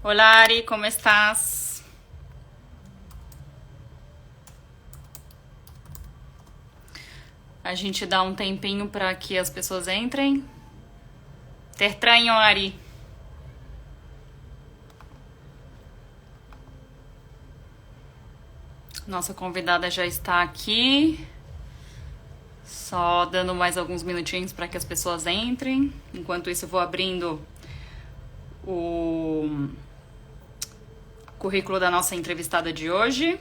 Hola Ari, ¿cómo estás? A gente dá um tempinho para que as pessoas entrem. Te extraño, Ari. Nossa convidada já está aqui. Só dando mais alguns minutinhos para que as pessoas entrem. Enquanto isso, eu vou abrindo o currículo da nossa entrevistada de hoje.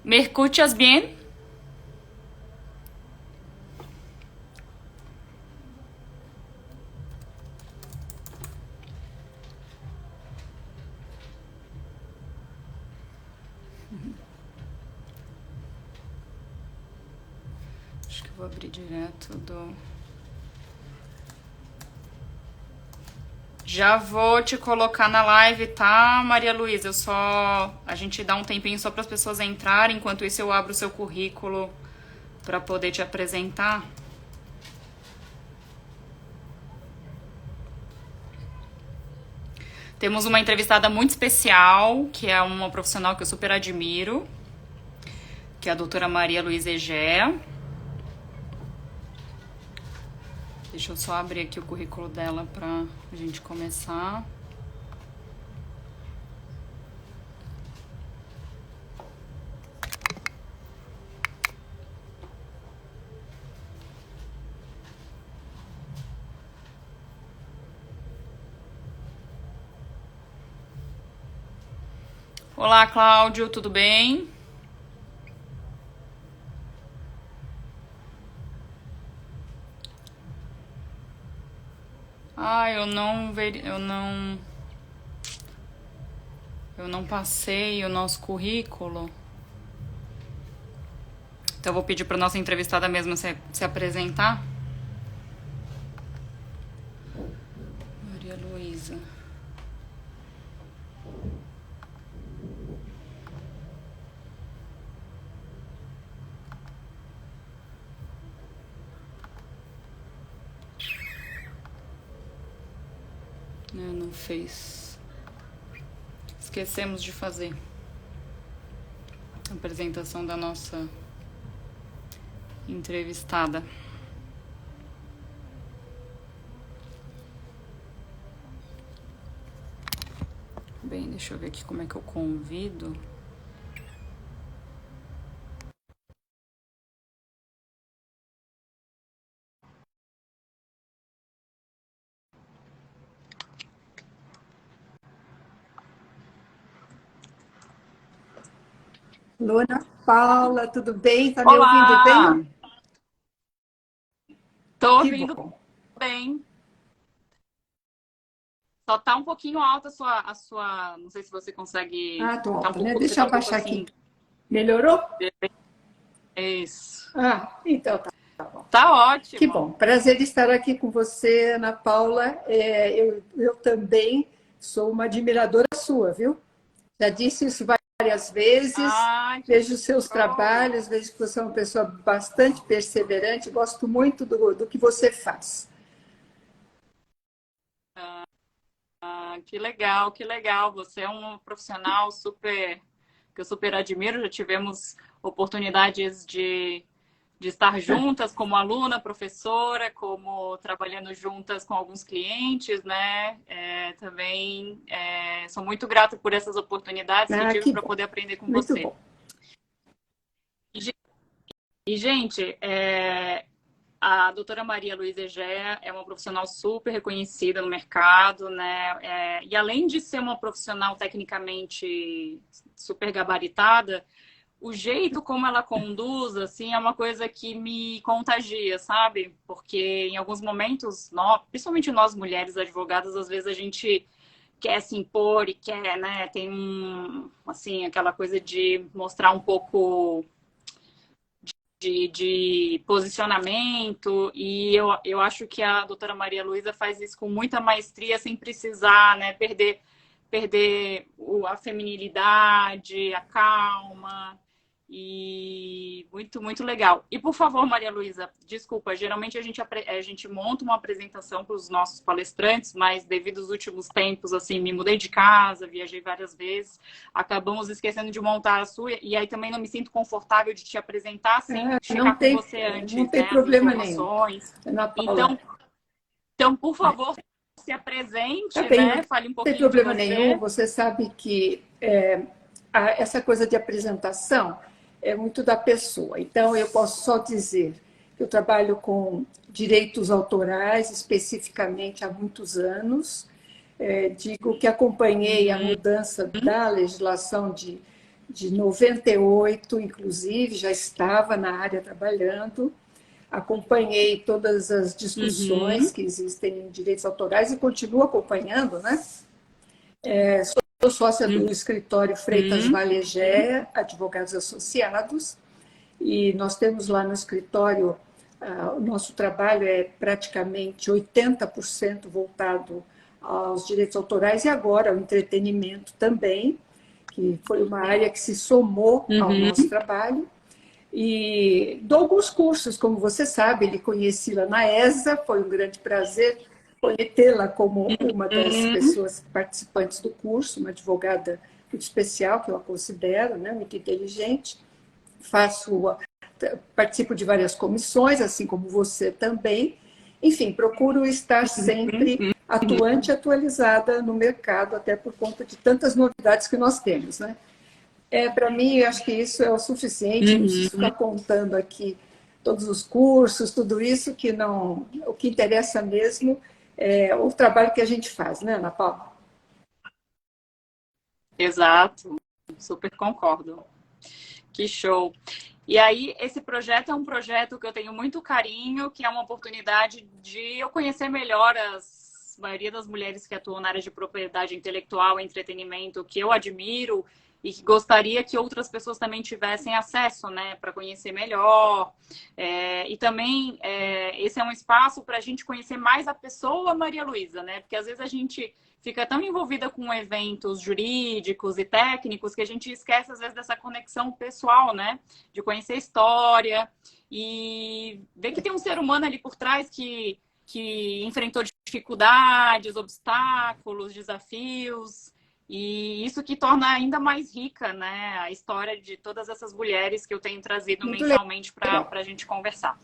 ¿Me escuchas bien? Acho que eu vou abrir direto do... Já vou te colocar na live, tá, Maria Luísa? A gente dá um tempinho só para as pessoas entrarem. Enquanto isso, eu abro o seu currículo para poder te apresentar. Temos uma entrevistada muito especial, que é uma profissional que eu super admiro, que é a doutora Maria Luísa Egea. Deixa eu só abrir aqui o currículo dela para a gente começar. Olá, Cláudio, tudo bem? Ah, eu não passei o nosso currículo. Então eu vou pedir para nossa entrevistada mesmo se apresentar. Maria Luísa. Não fez. Esquecemos de fazer a apresentação da nossa entrevistada. Bem, deixa eu ver aqui como é que eu convido. Luana Paula, tudo bem? Tá me ouvindo Olá! bem? Tô Que ouvindo bom. bem. Só tá um pouquinho alta não sei se você consegue, Ah, tô tá um alto, né? pouco, você Deixa tá eu um pouco abaixar aqui. assim. Melhorou? Isso. Ah, então tá bom. Tá Que ótimo. bom. Prazer estar aqui com você, Ana Paula. Eu também sou uma admiradora sua, viu? Já disse isso várias vezes. Ai, que Vejo os seus show. trabalhos, vejo que você é uma pessoa bastante perseverante. Gosto muito do que você faz. Ah, que legal, que legal. Você é um profissional super que eu super admiro. Já tivemos oportunidades de estar juntas como aluna, professora, como trabalhando juntas com alguns clientes, né? Sou muito grata por essas oportunidades que Ah, tive que para bom. poder aprender com Muito você. bom. Gente, a doutora Maria Luísa Egea é uma profissional super reconhecida no mercado, né? E além de ser uma profissional tecnicamente super gabaritada, o jeito como ela conduz, assim, é uma coisa que me contagia, sabe? Porque em alguns momentos, principalmente nós mulheres advogadas, às vezes a gente quer se impor e quer, né? Tem assim, aquela coisa de mostrar um pouco de posicionamento, e eu acho que a doutora Maria Luísa faz isso com muita maestria, sem precisar, né, perder a feminilidade, a calma. E muito, muito legal. E, por favor, Maria Luísa, desculpa, geralmente a gente monta uma apresentação para os nossos palestrantes, mas devido aos últimos tempos, assim, me mudei de casa, viajei várias vezes, acabamos esquecendo de montar a sua, e aí também não me sinto confortável de te apresentar sem checar com você antes, não tem né, as problema nenhum, informações. Ana Paula. Então, por favor, se apresente, Tá bem, né? Fale um não tem pouquinho de problema você. nenhum. Você sabe que essa coisa de apresentação é muito da pessoa. Então, eu posso só dizer que eu trabalho com direitos autorais, especificamente há muitos anos. Digo que acompanhei a mudança da legislação de 98, inclusive, já estava na área trabalhando. Acompanhei todas as discussões que existem em direitos autorais e continuo acompanhando, né? Sou sócia do escritório Freitas Valegé, Advogados Associados, e nós temos lá no escritório, o nosso trabalho é praticamente 80% voltado aos direitos autorais e agora ao entretenimento também, que foi uma área que se somou ao nosso trabalho. E dou alguns cursos, como você sabe, ele conheci-la na ESA, foi um grande prazer tê-la como uma das pessoas participantes do curso, uma advogada muito especial, que eu a considero, né, muito inteligente. Participo de várias comissões, assim como você também. Enfim, procuro estar sempre atuante e atualizada no mercado, até por conta de tantas novidades que nós temos, né? Para mim, eu acho que isso é o suficiente, não preciso ficar contando aqui todos os cursos, tudo isso, que não. O que interessa mesmo é o trabalho que a gente faz, né, Ana Paula? Exato, super concordo. Que show. E aí, esse projeto é um projeto que eu tenho muito carinho, que é uma oportunidade de eu conhecer melhor a maioria das mulheres que atuam na área de propriedade intelectual e entretenimento, que eu admiro e que gostaria que outras pessoas também tivessem acesso, né, para conhecer melhor. E também esse é um espaço para a gente conhecer mais a pessoa Maria Luísa, né? Porque às vezes a gente fica tão envolvida com eventos jurídicos e técnicos que a gente esquece às vezes dessa conexão pessoal, né? De conhecer a história e ver que tem um ser humano ali por trás que enfrentou dificuldades, obstáculos, desafios. E isso que torna ainda mais rica, né, a história de todas essas mulheres que eu tenho trazido muito mensalmente para a gente conversar.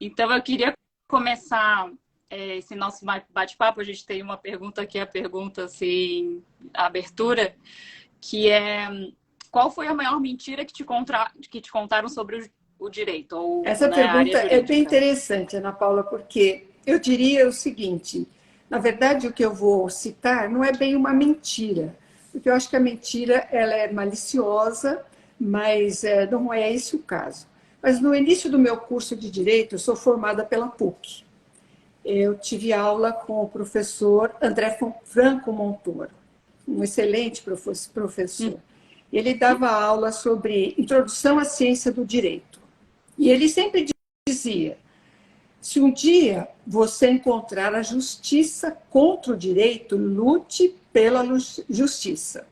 Então, eu queria começar esse nosso bate-papo. A gente tem uma pergunta aqui, a pergunta, assim, a abertura, que é: qual foi a maior mentira que te contaram sobre o direito? Ou, essa né, pergunta é bem interessante, Ana Paula, porque eu diria o seguinte: na verdade, o que eu vou citar não é bem uma mentira, porque eu acho que a mentira ela é maliciosa, mas não é esse o caso. Mas no início do meu curso de Direito, eu sou formada pela PUC. Eu tive aula com o professor André Franco Montoro, um excelente professor. Ele dava aula sobre introdução à ciência do direito. E ele sempre dizia: se um dia você encontrar a justiça contra o direito, lute pela justiça.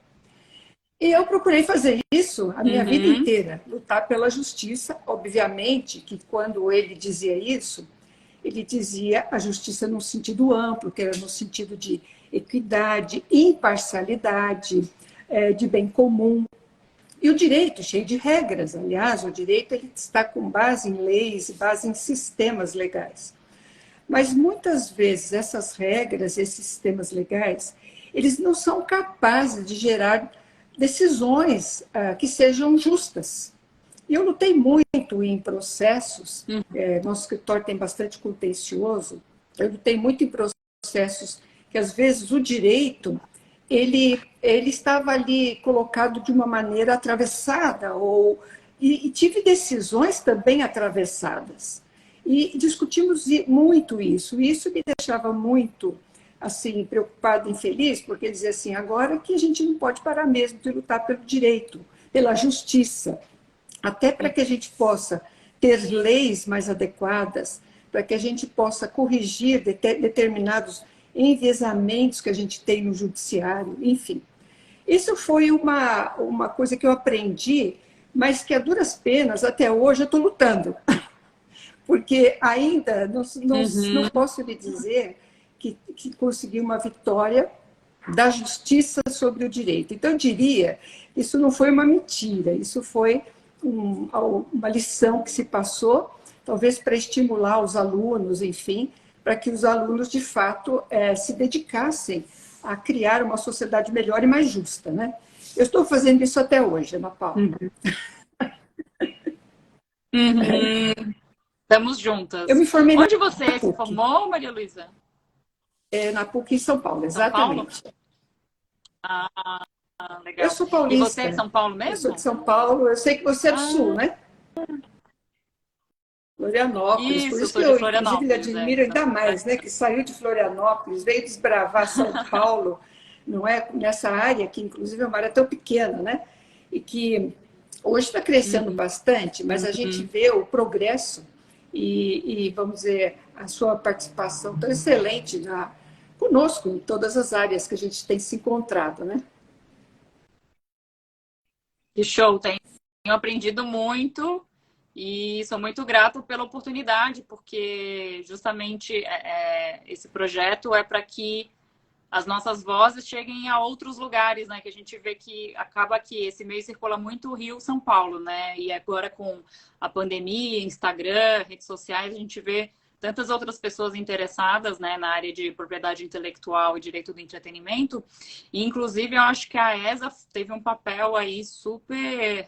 E eu procurei fazer isso a minha vida inteira, lutar pela justiça. Obviamente que quando ele dizia isso, ele dizia a justiça num sentido amplo, que era no sentido de equidade, imparcialidade, de bem comum. E o direito, cheio de regras, aliás, o direito ele está com base em leis, base em sistemas legais. Mas muitas vezes essas regras, esses sistemas legais, eles não são capazes de gerar decisões que sejam justas. E eu lutei muito em processos, nosso escritório tem bastante contencioso, eu lutei muito em processos que às vezes o direito ele estava ali colocado de uma maneira atravessada, e tive decisões também atravessadas. E discutimos muito isso. E isso me deixava muito assim, preocupada e infeliz, porque dizia assim: agora que a gente não pode parar mesmo de lutar pelo direito, pela justiça, até para que a gente possa ter leis mais adequadas, para que a gente possa corrigir determinados enviesamentos que a gente tem no judiciário, enfim. Isso foi uma coisa que eu aprendi, mas que a duras penas, até hoje, eu estou lutando. Porque ainda não Uhum. posso lhe dizer que consegui uma vitória da justiça sobre o direito. Então, eu diria, isso não foi uma mentira, isso foi uma lição que se passou, talvez para estimular os alunos, enfim, para que os alunos, de fato, se dedicassem a criar uma sociedade melhor e mais justa, né? Eu estou fazendo isso até hoje, Ana Paula. Uhum. Estamos Eu juntas. me formei Onde você na se PUC, formou, Maria Luísa? na PUC em São Paulo, São Paulo? exatamente. Ah, Eu legal. sou E você é de paulista, São Paulo eu sou de mesmo? São Paulo, eu sei que você é do Sul, Ah, né? Florianópolis, por isso, eu isso que sou de eu, inclusive, lhe Florianópolis, admiro ainda é. mais, né? Que saiu de Florianópolis, veio desbravar São Paulo, não é? Nessa área que, inclusive, é uma área tão pequena, né? E que hoje está crescendo bastante, mas a gente Uhum. vê o progresso e, vamos dizer, a sua participação tão excelente conosco em todas as áreas que a gente tem se encontrado, né? Que show, tenho aprendido muito e sou muito grata pela oportunidade, porque justamente esse projeto é para que as nossas vozes cheguem a outros lugares, né? Que a gente vê que acaba que esse meio circula muito Rio-São Paulo, né? E agora com a pandemia, Instagram, redes sociais, a gente vê tantas outras pessoas interessadas, né, na área de propriedade intelectual e direito do entretenimento. E, inclusive, eu acho que a ESA teve um papel aí super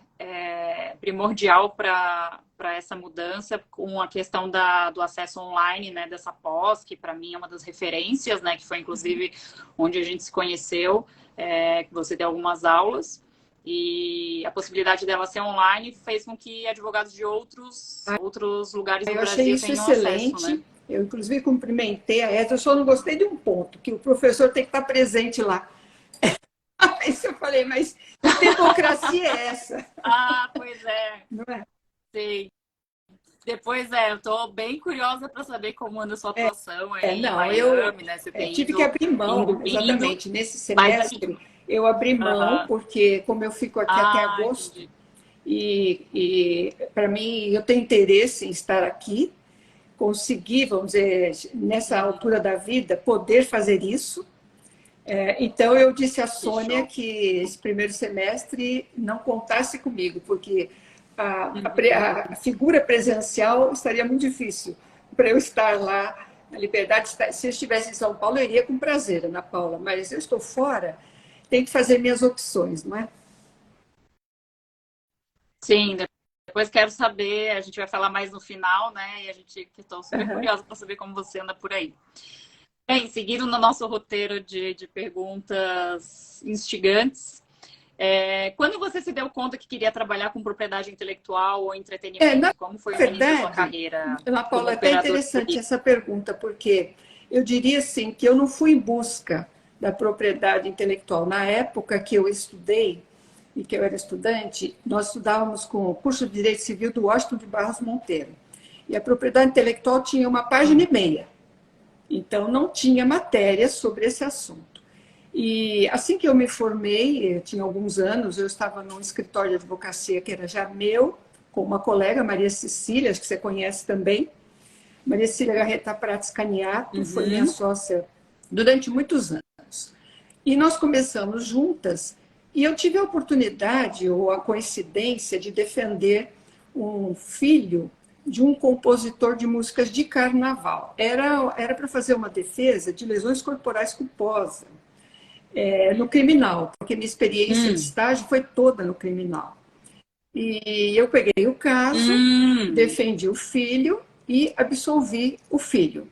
primordial para essa mudança, com a questão do acesso online, né, dessa pós, que para mim é uma das referências, né, que foi inclusive onde a gente se conheceu, que você deu algumas aulas. E a possibilidade dela ser online fez com que advogados de outros lugares do Eu achei Brasil isso tenham acesso, né? excelente. Eu, inclusive, cumprimentei a ESA, eu só não gostei de um ponto, que o professor tem que estar presente lá. Aí eu falei, mas que democracia é essa? Ah, pois é, Não é? sei. Depois, eu tô bem curiosa para saber como anda a sua atuação aí em Não, eu Miami, né? Você tem tive que abrir indo, mão, vindo, exatamente. Nesse mas assim, semestre, eu abri mão, aham. porque como eu fico aqui até Ah, agosto, entendi. e para mim, eu tenho interesse em estar aqui, conseguir, vamos dizer, nessa altura da vida, poder fazer isso. Então, eu disse à Que Sônia show. que esse primeiro semestre não contasse comigo, porque Uhum. a figura presencial estaria muito difícil para eu estar lá na Liberdade. Se eu estivesse em São Paulo, eu iria com prazer, Ana Paula, mas eu estou fora, tenho que fazer minhas opções, não é? Sim, depois quero saber, a gente vai falar mais no final, né? E a gente que estou super Uhum. curiosa para saber como você anda por aí. Bem, seguindo no nosso roteiro de perguntas instigantes, quando você se deu conta que queria trabalhar com propriedade intelectual ou Na entretenimento? Como foi o início da sua verdade, carreira Ana como Paula, é até operador interessante jurídico? essa pergunta, porque eu diria assim que eu não fui em busca da propriedade intelectual. Na época que eu estudei e que eu era estudante, nós estudávamos com o curso de Direito Civil do Washington de Barros Monteiro. E a propriedade intelectual tinha uma página e meia. Então, não tinha matéria sobre esse assunto. E assim que eu me formei, eu tinha alguns anos, eu estava num escritório de advocacia que era já meu, com uma colega, Maria Cecília, acho que você conhece também. Maria Cecília Garreta Prates Caniato foi minha Uhum. sócia durante muitos anos. E nós começamos juntas, e eu tive a oportunidade ou a coincidência de defender um filho de um compositor de músicas de carnaval. Era para fazer uma defesa de lesões corporais culposas no criminal, porque minha experiência de Hum. estágio foi toda no criminal. E eu peguei o caso, Hum. defendi o filho e absolvi o filho.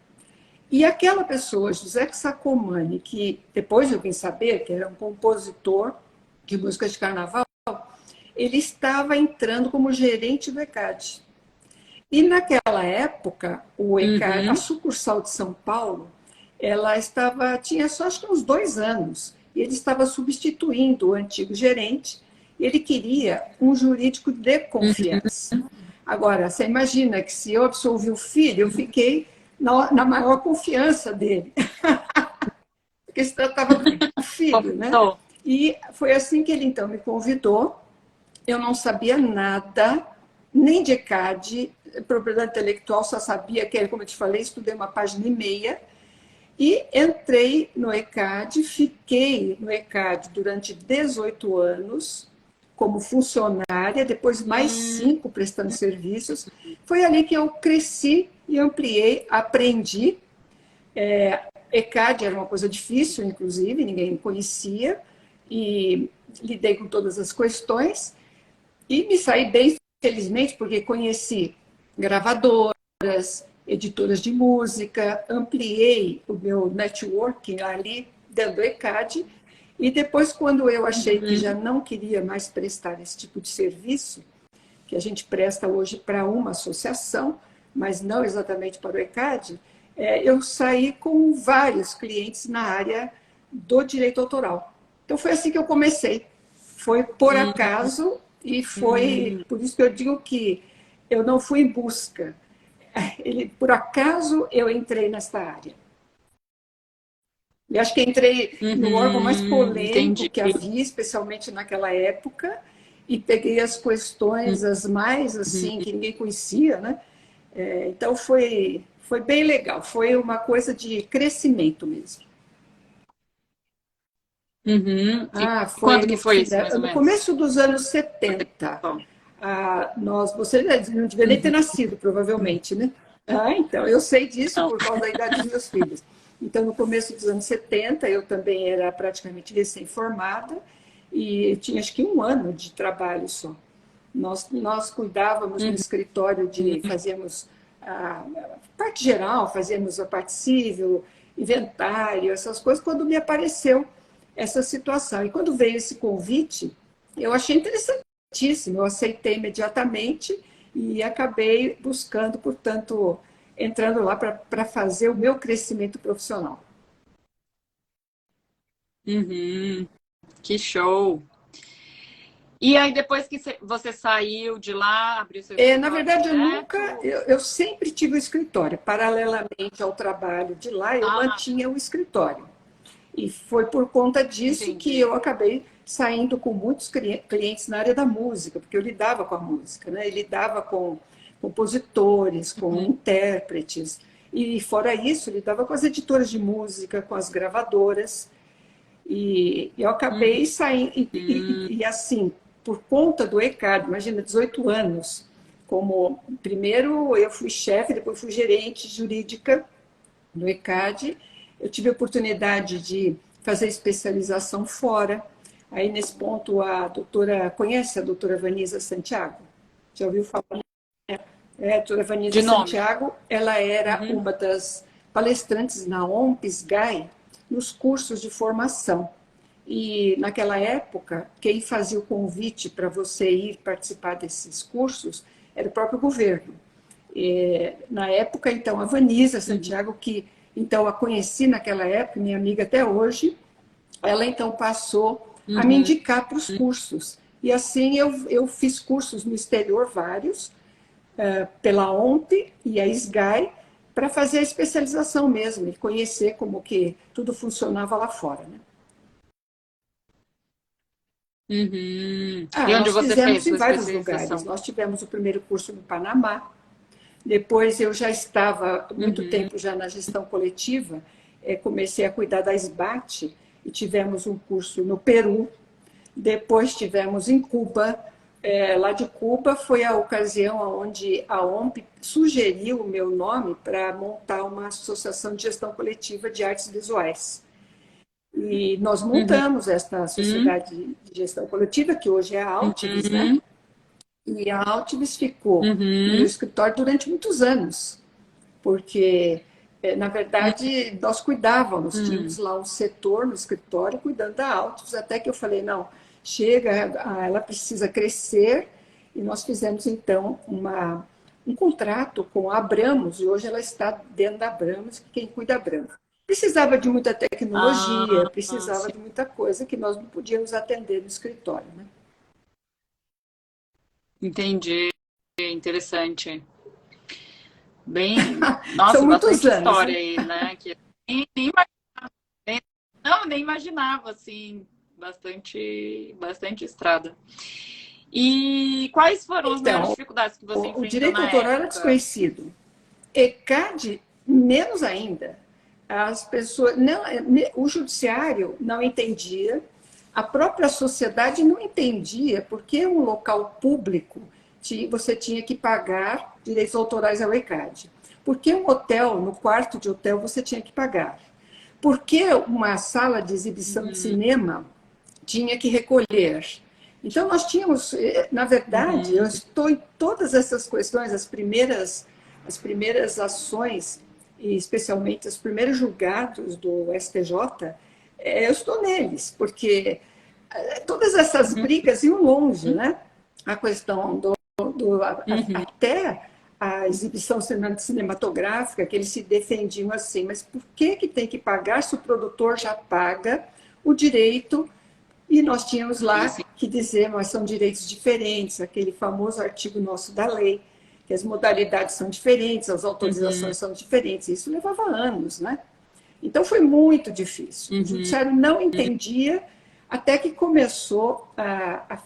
E aquela pessoa, José Sacomani, que depois eu vim saber que era um compositor de músicas de carnaval, ele estava entrando como gerente do ECAD. E naquela época, o ECAD, a Uhum. sucursal de São Paulo, ela tinha só acho que uns 2 anos, e ele estava substituindo o antigo gerente, e ele queria um jurídico de confiança. Agora, você imagina que se eu absolvi o filho, eu fiquei na maior confiança dele, porque se tratava do filho, né? Confessou. E foi assim que ele, então, me convidou. Eu não sabia nada, nem de ECAD, propriedade intelectual, só sabia que, como eu te falei, estudei uma página e meia, e entrei no ECAD, fiquei no ECAD durante 18 anos, como funcionária, depois mais 5 prestando serviços. Foi ali que eu cresci e ampliei, aprendi. ECAD era uma coisa difícil, inclusive, ninguém conhecia, e lidei com todas as questões, e me saí bem, felizmente, porque conheci gravadoras, editoras de música, ampliei o meu networking ali dentro do ECAD, e depois, quando eu achei que já não queria mais prestar esse tipo de serviço, que a gente presta hoje para uma associação, mas não exatamente para o ECAD, eu saí com vários clientes na área do direito autoral. Então foi assim que eu comecei. Foi por acaso e foi por isso que eu digo que eu não fui em busca. Por acaso eu entrei nesta área. E acho que entrei no órgão mais polêmico Entendi. que havia, especialmente naquela época, e peguei as questões as mais assim que ninguém conhecia, né? Então foi bem legal, foi uma coisa de crescimento mesmo. E Ah, quando foi que no, foi isso, mais ou no menos? começo dos anos 70. Você não devia nem ter nascido, provavelmente, né? Ah, então, eu sei disso Não. por causa da idade dos meus filhos. Então, no começo dos anos 70, eu também era praticamente recém-formada e tinha acho que um ano de trabalho só. Nós cuidávamos no escritório fazíamos a parte geral, fazíamos a parte civil, inventário, essas coisas, quando me apareceu essa situação. E quando veio esse convite, eu achei interessantíssimo, eu aceitei imediatamente e acabei buscando, portanto, entrando lá para fazer o meu crescimento profissional. Uhum. Que show! E aí, depois que você saiu de lá, abriu seu Na escritório verdade, eu nunca, direto? eu sempre tive o escritório. Paralelamente ao trabalho de lá, eu Ah, mantinha o escritório. E foi por conta disso que entendi. eu acabei saindo com muitos clientes na área da música, porque eu lidava com a música, né? Eu lidava com compositores, com intérpretes, e fora isso, eu lidava com as editoras de música, com as gravadoras, e eu acabei saindo, e assim, por conta do ECAD, imagina, 18 anos, como primeiro eu fui chefe, depois fui gerente jurídica no ECAD, eu tive a oportunidade de fazer especialização fora. Aí, nesse ponto, conhece a doutora Vanisa Santiago? Já ouviu falar? A doutora Vanisa De nome. Santiago, ela era Uhum. uma das palestrantes na OMPS-GAI nos cursos de formação. E, naquela época, quem fazia o convite para você ir participar desses cursos era o próprio governo. Na época, então, a Vanisa Santiago, que então a conheci naquela época, minha amiga até hoje, ela então passou a me Uhum. indicar para os cursos. E assim eu fiz cursos no exterior, vários, pela OMP e a SGAI, para fazer a especialização mesmo e conhecer como que tudo funcionava lá fora. Né? Uhum. E onde Nós você fizemos fez em sua vários lugares. especialização? Nós tivemos o primeiro curso no Panamá, depois eu já estava há muito Uhum. tempo já na gestão coletiva, comecei a cuidar da SBAT e tivemos um curso no Peru, depois tivemos em Cuba. Lá de Cuba foi a ocasião onde a OMP sugeriu o meu nome para montar uma associação de gestão coletiva de artes visuais. E nós Uhum. montamos esta sociedade de gestão coletiva, que hoje é a Altivis, né? Uhum. E a Altivis ficou no meu Uhum. escritório durante muitos anos, porque, na verdade, nós cuidávamos, tínhamos Uhum. lá um setor no escritório cuidando da Altivis, até que eu falei, não, chega, ela precisa crescer, e nós fizemos, então, um contrato com a Abramos, e hoje ela está dentro da Abramos, quem cuida da Abramos. Precisava de muita tecnologia, Ah, precisava sim. de muita coisa que nós não podíamos atender no escritório. Né? Entendi. Interessante. Bem, São nossa, muitos bastante anos, história né? aí, né? Que nem imaginava, nem- não, nem imaginava, assim. bastante estrada. E quais foram as maiores dificuldades que você enfrentou o direito na autoral era época? desconhecido. ECAD, menos ainda. As pessoas, não, o judiciário não entendia, a própria sociedade não entendia, porque um local público você tinha que pagar direitos autorais ao ECAD. Porque um hotel, no quarto de hotel, você tinha que pagar. Porque uma sala de exibição de cinema tinha que recolher. Então, nós tínhamos, na verdade, eu estou em todas essas questões, as primeiras ações, e especialmente os primeiros julgados do STJ, eu estou neles, porque todas essas brigas iam longe, né? A questão até a exibição cinematográfica, que eles se defendiam assim, mas por que tem que pagar se o produtor já paga o direito? E nós tínhamos lá que dizer, mas são direitos diferentes, aquele famoso artigo nosso da lei, que as modalidades são diferentes, as autorizações são diferentes. Isso levava anos, né? Então foi muito difícil. O judiciário não entendia, até que começou a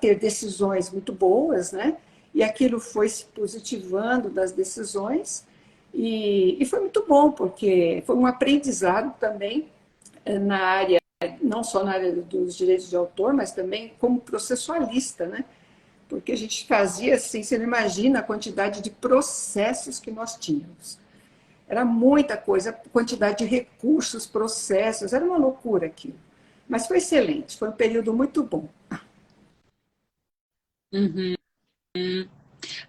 ter decisões muito boas, né? E aquilo foi se positivando das decisões, e foi muito bom, porque foi um aprendizado também na área, não só na área dos direitos de autor, mas também como processualista, né? Porque a gente fazia assim, você não imagina a quantidade de processos que nós tínhamos. Era muita coisa, quantidade de recursos, processos, era uma loucura aquilo. Mas foi excelente, foi um período muito bom.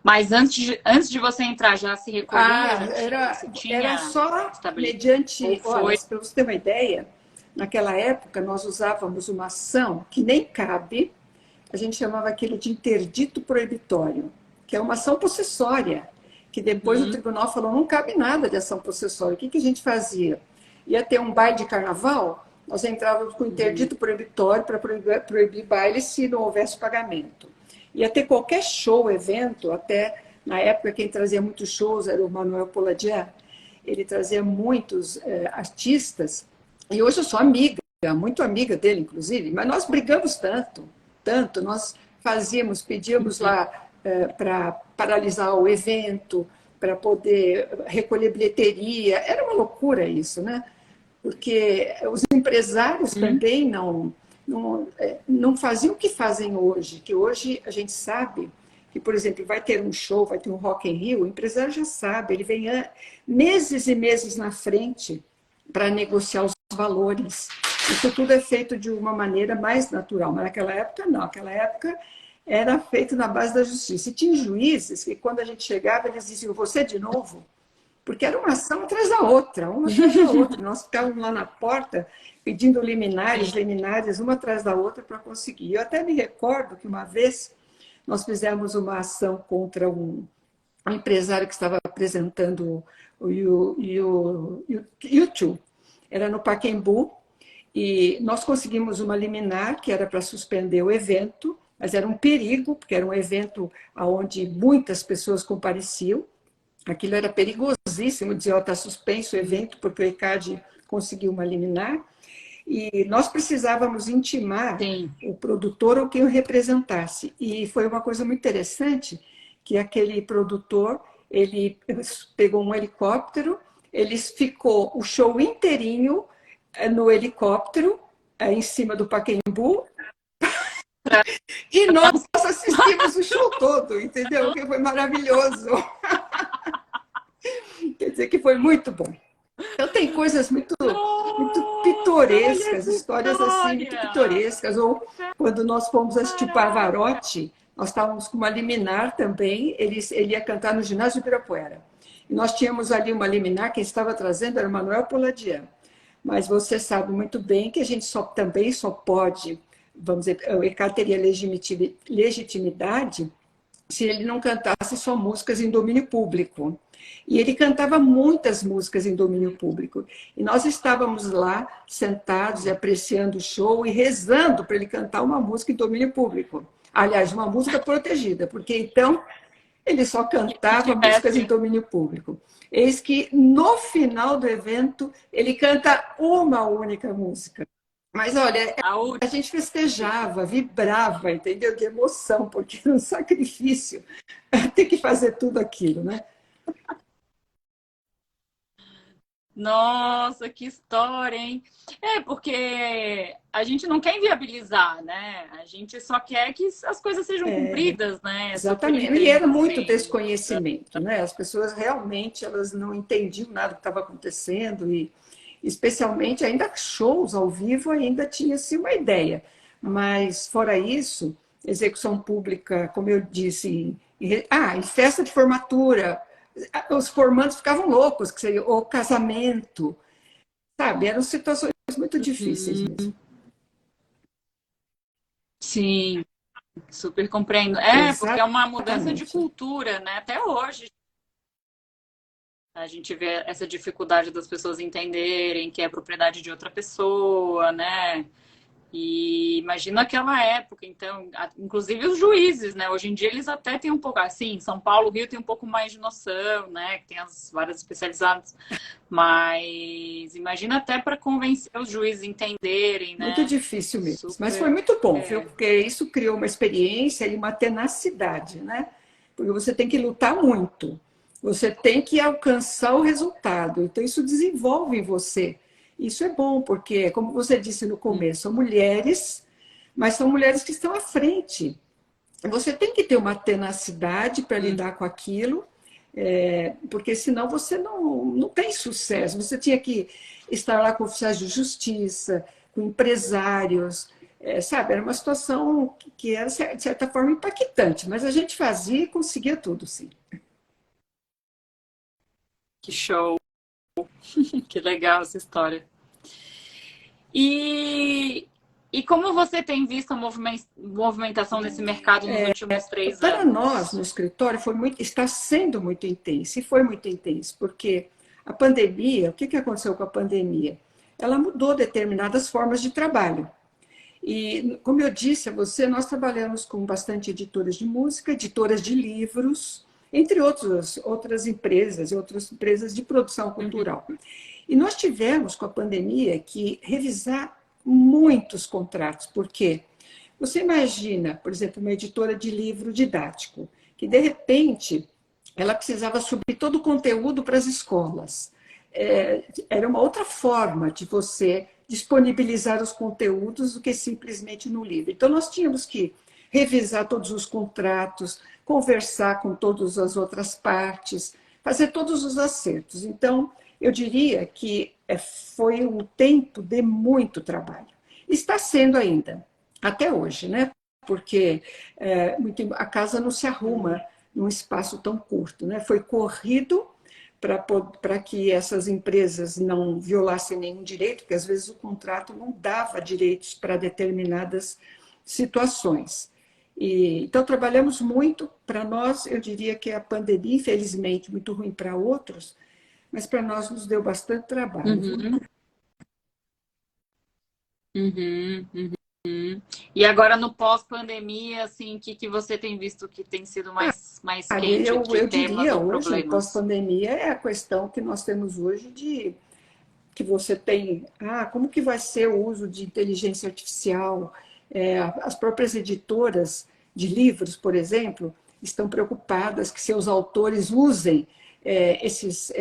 Mas antes de você entrar, já se recolhia? Você Era tinha só estabelecido? mediante... Olha, para você ter uma ideia, naquela época nós usávamos uma ação que nem cabe, a gente chamava aquilo de interdito proibitório, que é uma ação possessória, que depois o tribunal falou, não cabe nada de ação possessória. O que a gente fazia? Ia ter um baile de carnaval, nós entrávamos com interdito proibitório para proibir baile se não houvesse pagamento. Ia ter qualquer show, evento, até na época quem trazia muitos shows era o Manuel Poladian, ele trazia muitos artistas, e hoje eu sou amiga, muito amiga dele, inclusive, mas nós brigamos tanto, nós pedíamos lá para paralisar o evento, para poder recolher bilheteria, era uma loucura isso, né? Porque os empresários também não faziam o que fazem hoje, que hoje a gente sabe que, por exemplo, vai ter um show, vai ter um Rock in Rio, o empresário já sabe, ele vem meses e meses na frente para negociar os valores. Isso tudo é feito de uma maneira mais natural, mas naquela época não, naquela época era feito na base da justiça. E tinha juízes que quando a gente chegava, eles diziam, você de novo? Porque era uma ação atrás da outra, uma atrás da outra. Nós ficávamos lá na porta pedindo liminares, uma atrás da outra para conseguir. Eu até me recordo que uma vez nós fizemos uma ação contra um empresário que estava apresentando o YouTube. Era no Pacaembu, e nós conseguimos uma liminar que era para suspender o evento, mas era um perigo, porque era um evento onde muitas pessoas compareciam. Aquilo era perigosíssimo, dizer, está suspenso o evento, porque o ECAD conseguiu uma liminar. E nós precisávamos intimar o produtor ou quem o representasse. E foi uma coisa muito interessante, que aquele produtor, ele pegou um helicóptero, ele ficou o show inteirinho no helicóptero, em cima do Pacaembu, e nós assistimos o show todo, entendeu? Que foi maravilhoso. Quer dizer que foi muito bom. Então tem coisas muito pitorescas, histórias assim muito pitorescas. Ou quando nós fomos assistir Pavarotti, nós estávamos com uma liminar também, ele ia cantar no ginásio de Ibirapuera. E nós tínhamos ali uma liminar, quem estava trazendo era o Manuel Poladian. Mas você sabe muito bem que a gente também só pode, vamos dizer, o ECAD teria legitimidade se ele não cantasse só músicas em domínio público. E ele cantava muitas músicas em domínio público. E nós estávamos lá, sentados e apreciando o show e rezando para ele cantar uma música em domínio público. Aliás, uma música protegida, porque então ele só cantava músicas em domínio público. Eis que, no final do evento, ele canta uma única música. Mas olha, A a última. gente festejava, vibrava, entendeu? De emoção, porque era um sacrifício ter que fazer tudo aquilo, né? Nossa, que história, hein? É, porque a gente não quer inviabilizar, né? A gente só quer que as coisas sejam cumpridas, né? Super Exatamente. E era entendo, muito assim. desconhecimento, né? As pessoas realmente elas não entendiam nada do que estava acontecendo e, especialmente, ainda shows ao vivo ainda tinha-se uma ideia. Mas, fora isso, execução pública, como eu disse, em festa de formatura, os formandos ficavam loucos, que seria o casamento, sabe? Eram situações muito difíceis Uhum. mesmo. Sim, super compreendo. É, porque é uma mudança de Exatamente. cultura, né? Até hoje a gente vê essa dificuldade das pessoas entenderem que é propriedade de outra pessoa, né? E imagina aquela época, então, inclusive os juízes, né? Hoje em dia eles até têm um pouco, assim, São Paulo, Rio tem um pouco mais de noção, né? Que tem as várias especializadas, mas imagina até para convencer os juízes a entenderem, Muito né? difícil mesmo. Mas foi Super. muito bom, viu? É. Porque isso criou uma experiência e uma tenacidade, né? Porque você tem que lutar muito, você tem que alcançar o resultado. Então, isso desenvolve em você. Isso é bom, porque, como você disse no começo, são mulheres, mas são mulheres que estão à frente. Você tem que ter uma tenacidade para Hum. lidar com aquilo, porque senão você não tem sucesso. Você tinha que estar lá com oficiais de justiça, com empresários, sabe? Era uma situação que era, de certa forma, impactante, mas a gente fazia e conseguia tudo, sim. Que show, que legal essa história. E, e como você tem visto a movimentação nesse mercado nos últimos três Para nós, anos? no escritório, está sendo muito intenso, e foi muito intenso, porque a pandemia, o que aconteceu com a pandemia? Ela mudou determinadas formas de trabalho. E, como eu disse a você, nós trabalhamos com bastante editoras de música, editoras de livros, entre outras empresas, outras empresas de produção Uhum. cultural. E nós tivemos, com a pandemia, que revisar muitos contratos, porque você imagina, por exemplo, uma editora de livro didático, que de repente ela precisava subir todo o conteúdo para as escolas. Era uma outra forma de você disponibilizar os conteúdos do que simplesmente no livro. Então, nós tínhamos que revisar todos os contratos, conversar com todas as outras partes, fazer todos os acertos. Então, eu diria que foi um tempo de muito trabalho. Está sendo ainda, até hoje, né? Porque a casa não se arruma num espaço tão curto, né? Foi corrido para que essas empresas não violassem nenhum direito, porque às vezes o contrato não dava direitos para determinadas situações. Então, trabalhamos muito. Para nós, eu diria que a pandemia, infelizmente, muito ruim para outros, mas para nós nos deu bastante trabalho, viu? Uhum. Uhum. Uhum. E agora no pós-pandemia, assim, que você tem visto que tem sido mais quente de Eu temas diria ou hoje, no problemas? pós-pandemia, é a questão que nós temos hoje de que você tem, como que vai ser o uso de inteligência artificial? As próprias editoras de livros, por exemplo, estão preocupadas que seus autores usem esses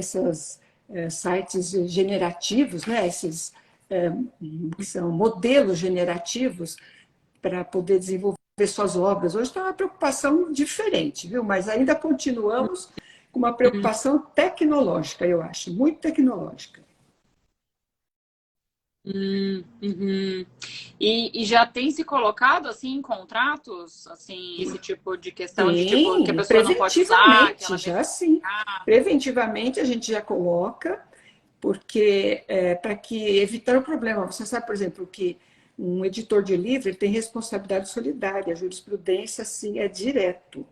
sites generativos, né? Esses que são modelos generativos para poder desenvolver suas obras. Hoje está uma preocupação diferente, viu? Mas ainda continuamos com uma preocupação tecnológica, eu acho, muito tecnológica. Uhum. E já tem se colocado assim em contratos, assim, esse tipo de questão de tipo que a Sim, pessoa não pode usar, que preventivamente, ela já mesma. sim. Preventivamente a gente já coloca, porque para que evitar o problema. Você sabe, por exemplo, que um editor de livro ele tem responsabilidade solidária, a jurisprudência assim é direto.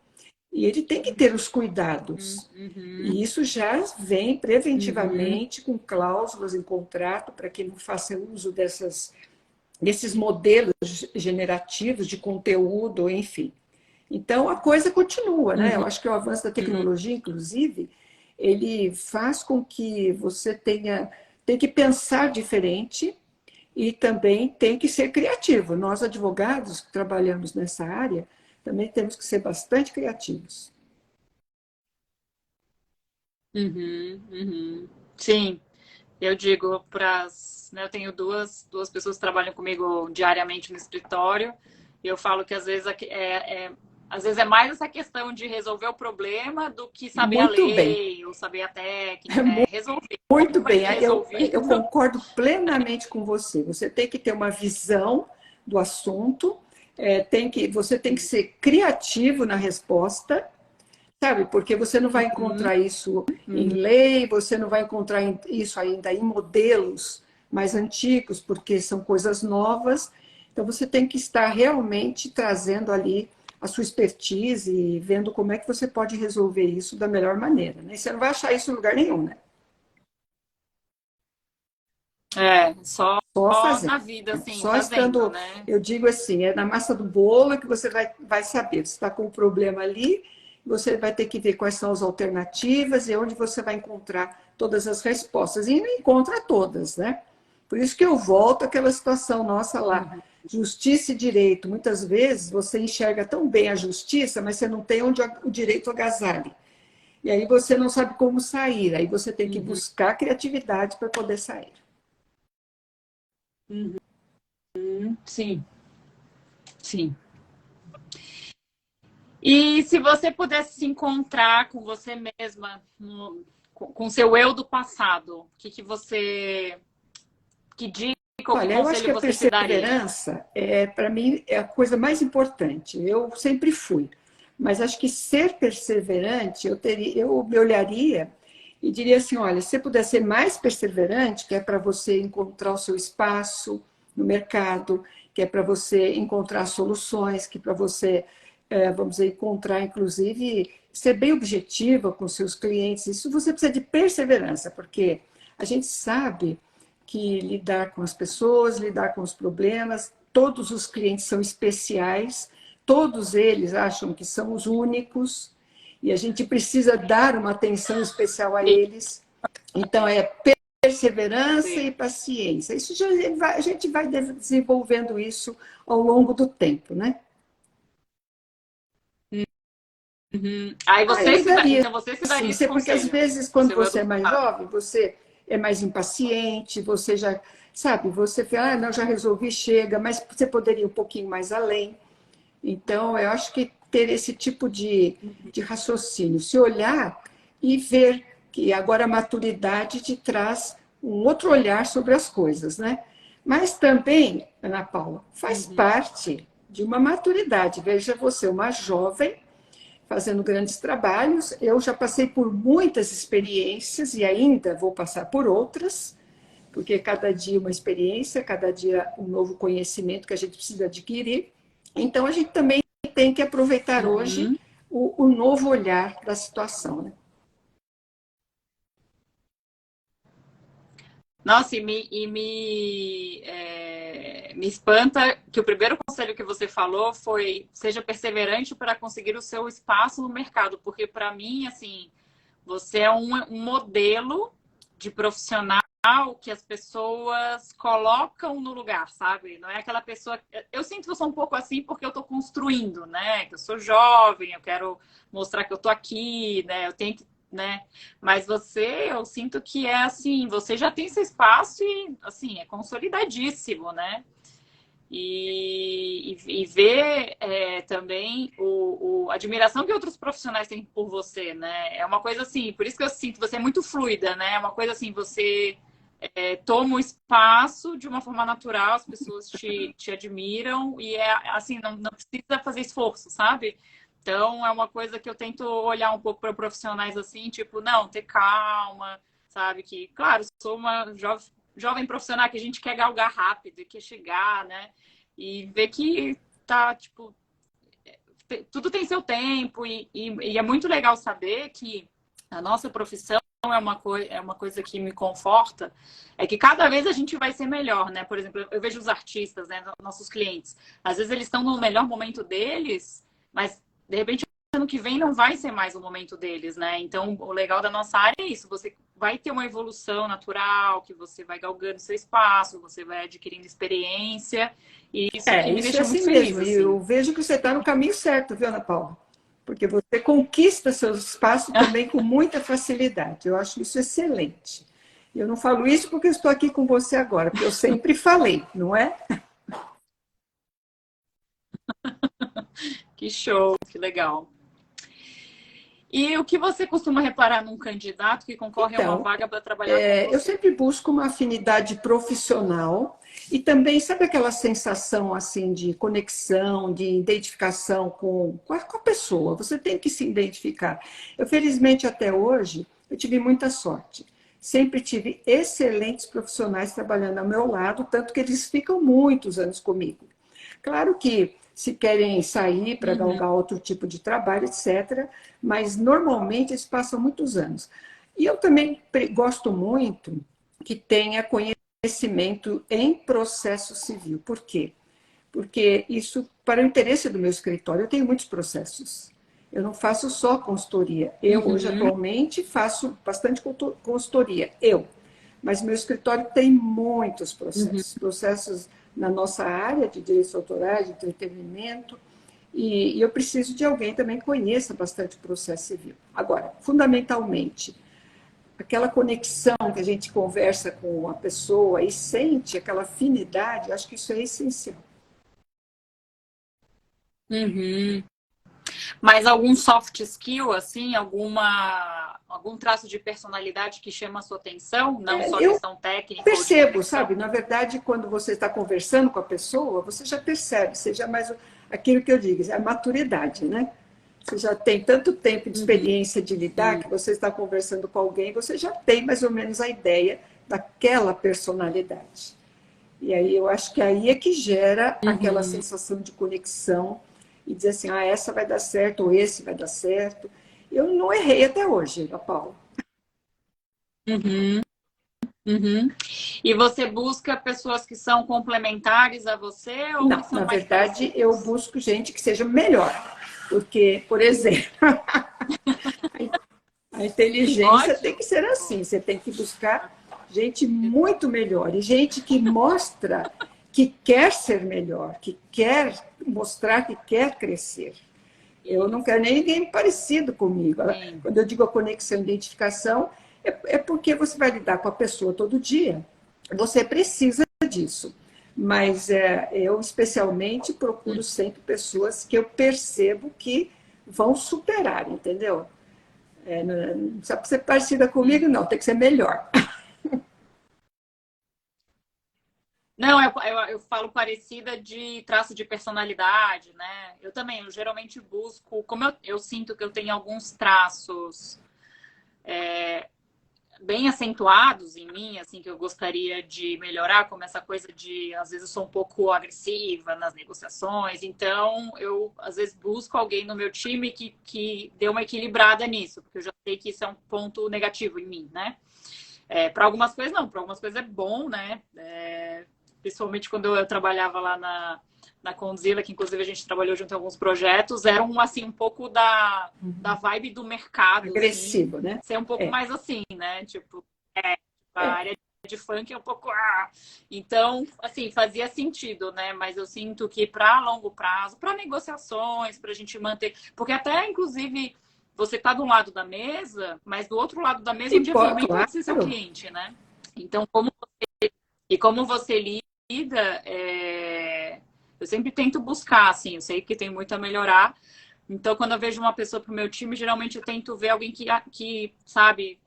E ele tem que ter os cuidados. Uhum. E isso já vem Uhum. preventivamente com cláusulas em contrato para que não faça uso desses modelos generativos de conteúdo, enfim. Então, a coisa continua, né? Eu Uhum. acho que o avanço da tecnologia, inclusive, ele faz com que você tem que pensar diferente e também tem que ser criativo. Nós, advogados que trabalhamos nessa área, também temos que ser bastante criativos. Sim, eu digo para né, eu tenho duas pessoas que trabalham comigo diariamente no escritório, e eu falo que às vezes é mais essa questão de resolver o problema do que saber a Muito bem, lei ou saber a técnica, é resolver. muito Como vai bem. ser Eu resolvido? concordo plenamente com você. Você tem que ter uma visão do assunto, você tem que ser criativo na resposta, sabe? Porque você não vai Uhum, encontrar isso em uhum, lei, você não vai encontrar isso ainda em modelos mais antigos, porque são coisas novas. Então, você tem que estar realmente trazendo ali a sua expertise e vendo como é que você pode resolver isso da melhor maneira. Né? Você não vai achar isso em lugar nenhum, né? só Só fazendo. na vida, assim, Só fazendo, estando, né? eu digo assim, é na massa do bolo que você vai saber. Você está com um problema ali, você vai ter que ver quais são as alternativas e onde você vai encontrar todas as respostas. E não encontra todas, né? Por isso que eu volto àquela situação nossa lá. Uhum, Justiça e direito. Muitas vezes você enxerga tão bem a justiça, mas você não tem onde o direito agasalhe. E aí você não sabe como sair. Aí você tem que uhum, buscar criatividade para poder sair. sim, sim. E se você pudesse se encontrar com você mesma, com seu eu do passado, que dica ou que Olha, eu acho que conselho a você se daria? perseverança, para mim, é a coisa mais importante. Eu sempre fui. Mas acho que ser perseverante, eu me olharia e diria assim: olha, se você puder ser mais perseverante, que é para você encontrar o seu espaço no mercado, que é para você encontrar soluções, que para você, vamos dizer, encontrar, inclusive, ser bem objetiva com seus clientes. Isso você precisa de perseverança, porque a gente sabe que lidar com as pessoas, lidar com os problemas, todos os clientes são especiais, todos eles acham que são os únicos, e a gente precisa dar uma atenção especial a Sim, eles. Então, é perseverança e sim. paciência. A gente vai desenvolvendo isso ao longo do tempo, né? Uhum. Eu me daria, Então você se sim, daria esse porque às conselho, vezes, o quando seu eu você do é mais passado. jovem, você é mais impaciente, você já, sabe, você fala, não, já resolvi, chega, mas você poderia ir um pouquinho mais além. Então, eu acho que ter esse tipo de raciocínio, se olhar e ver que agora a maturidade te traz um outro olhar sobre as coisas, né? Mas também, Ana Paula, faz Uhum. parte de uma maturidade. Veja você, uma jovem fazendo grandes trabalhos. Eu já passei por muitas experiências e ainda vou passar por outras, porque cada dia uma experiência, cada dia um novo conhecimento que a gente precisa adquirir. Então, a gente também tem que aproveitar hoje Uhum. o novo olhar da situação. Né? Nossa, me espanta que o primeiro conselho que você falou foi seja perseverante para conseguir o seu espaço no mercado, porque para mim, assim, você é um modelo de profissional que as pessoas colocam no lugar, sabe? Não é aquela pessoa. Eu sinto que eu sou um pouco assim porque eu estou construindo, né? Que eu sou jovem, eu quero mostrar que eu estou aqui, né? Eu tenho que, né? Mas você, eu sinto que é assim, você já tem seu espaço e assim, é consolidadíssimo, né? E ver também a admiração que outros profissionais têm por você, né? É uma coisa assim, por isso que eu sinto você é muito fluida, né? É uma coisa assim, você toma o espaço de uma forma natural, as pessoas te admiram e é assim, não precisa fazer esforço, sabe? Então é uma coisa que eu tento olhar um pouco para profissionais assim, tipo, não, ter calma, sabe? Que, claro, sou uma jovem profissional que a gente quer galgar rápido e quer chegar, né? E ver que tá, tipo, tudo tem seu tempo e é muito legal saber que a nossa profissão é uma coisa que me conforta, é que cada vez a gente vai ser melhor, né? Por exemplo, eu vejo os artistas, né, nossos clientes, às vezes eles estão no melhor momento deles, mas de repente ano que vem não vai ser mais o momento deles, né? Então, o legal da nossa área é isso. Você vai ter uma evolução natural, que você vai galgando seu espaço, você vai adquirindo experiência. E isso que me Isso é deixa muito assim feliz, mesmo. E assim. eu vejo que você está no caminho certo, viu, Ana Paula? Porque você conquista seu espaço também com muita facilidade. Eu acho isso excelente. Eu não falo isso porque eu estou aqui com você agora, porque eu sempre falei, não é? Que show, que legal. E o que você costuma reparar num candidato que concorre a uma Então, vaga para trabalhar com eu você? sempre busco uma afinidade profissional e também, sabe aquela sensação assim de conexão, de identificação com a pessoa? Você tem que se identificar. Eu, felizmente, até hoje, eu tive muita sorte. Sempre tive excelentes profissionais trabalhando ao meu lado, tanto que eles ficam muitos anos comigo. Claro que se querem sair para Uhum, galgar outro tipo de trabalho, etc., mas normalmente eles passam muitos anos. E eu também gosto muito que tenha conhecimento em processo civil. Por quê? Porque isso, para o interesse do meu escritório, eu tenho muitos processos. Eu não faço só consultoria. Eu, hoje, uhum, atualmente, faço bastante consultoria. Eu. Mas meu escritório tem muitos uhum. processos. Processos na nossa área de direitos autorais, de entretenimento. E eu preciso de alguém também que conheça bastante o processo civil. Agora, fundamentalmente, aquela conexão que a gente conversa com a pessoa e sente aquela afinidade, acho que isso é essencial. Uhum. Mas algum soft skill, assim, algum traço de personalidade que chama a sua atenção? Não só Eu questão técnica ou de percebo, conexão? sabe? Na verdade, quando você está conversando com a pessoa, você já percebe, seja mais aquilo que eu digo, é a maturidade, né? Você já tem tanto tempo de Uhum. experiência de lidar que você está conversando com alguém, você já tem mais ou menos a ideia daquela personalidade. E aí eu acho que aí é que gera aquela Uhum. sensação de conexão e dizer assim, ah, essa vai dar certo, ou esse vai dar certo. Eu não errei até hoje, Ana Paula. Uhum. Uhum. E você busca pessoas que são complementares a você ou que Não, são na mais verdade, eu parecidas? busco gente que seja melhor. Porque, por exemplo, a inteligência tem Ótimo. que ser assim, você tem que buscar gente muito melhor e gente que mostra que quer ser melhor, que quer mostrar que quer crescer. Eu não Isso. quero nem ninguém parecido comigo. Sim. Quando eu digo a conexão e identificação, é porque você vai lidar com a pessoa todo dia. Você precisa disso. Mas eu, especialmente, procuro sempre pessoas que eu percebo que vão superar, entendeu? Não precisa ser parecida Uhum. comigo, não, tem que ser melhor. Não, eu falo parecida de traço de personalidade, né? Eu também, eu geralmente busco, como eu sinto que eu tenho alguns traços bem acentuados em mim, assim, que eu gostaria de melhorar, como essa coisa de, às vezes, eu sou um pouco agressiva nas negociações, então eu, às vezes, busco alguém no meu time que dê uma equilibrada nisso, porque eu já sei que isso é um ponto negativo em mim, né? Para algumas coisas, não, para algumas coisas é bom, né? Principalmente quando eu trabalhava lá na Condzilla, que inclusive a gente trabalhou junto em alguns projetos, eram assim um pouco da vibe do mercado, assim, Agressivo, né? ser um pouco É, mais assim, né? Tipo, a área de funk é um pouco. Então, assim, fazia sentido, né? Mas eu sinto que para longo prazo, para negociações, para a gente manter. Porque até, inclusive, você está do lado da mesa, mas do outro lado da mesa, um dia também pode ser seu claro. cliente, né? Então, como você lida, eu sempre tento buscar, assim, eu sei que tem muito a melhorar. Então, quando eu vejo uma pessoa para o meu time, geralmente eu tento ver alguém que sabe,